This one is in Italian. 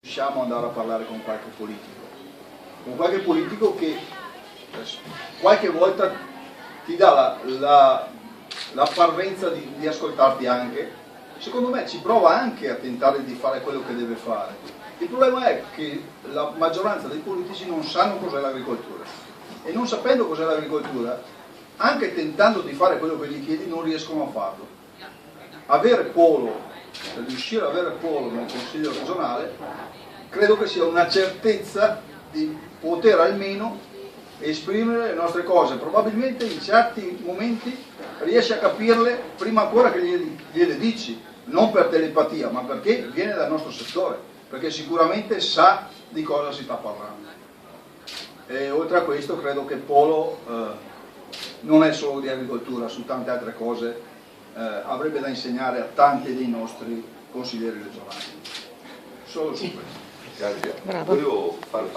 riusciamo ad andare a parlare con qualche politico che qualche volta ti dà la parvenza di ascoltarti anche, secondo me ci prova anche a tentare di fare quello che deve fare. Il problema è che la maggioranza dei politici non sanno cos'è l'agricoltura e non sapendo cos'è l'agricoltura, anche tentando di fare quello che gli chiedi, non riescono a farlo. Riuscire ad avere Polo nel Consiglio regionale credo che sia una certezza di poter almeno esprimere le nostre cose. Probabilmente in certi momenti riesci a capirle prima ancora che gliele dici, non per telepatia, ma perché viene dal nostro settore, perché sicuramente sa di cosa si sta parlando. E oltre a questo credo che Polo non è solo di agricoltura, su tante altre cose avrebbe da insegnare a tanti dei nostri consiglieri regionali. Solo su questo. Grazie. Volevo fare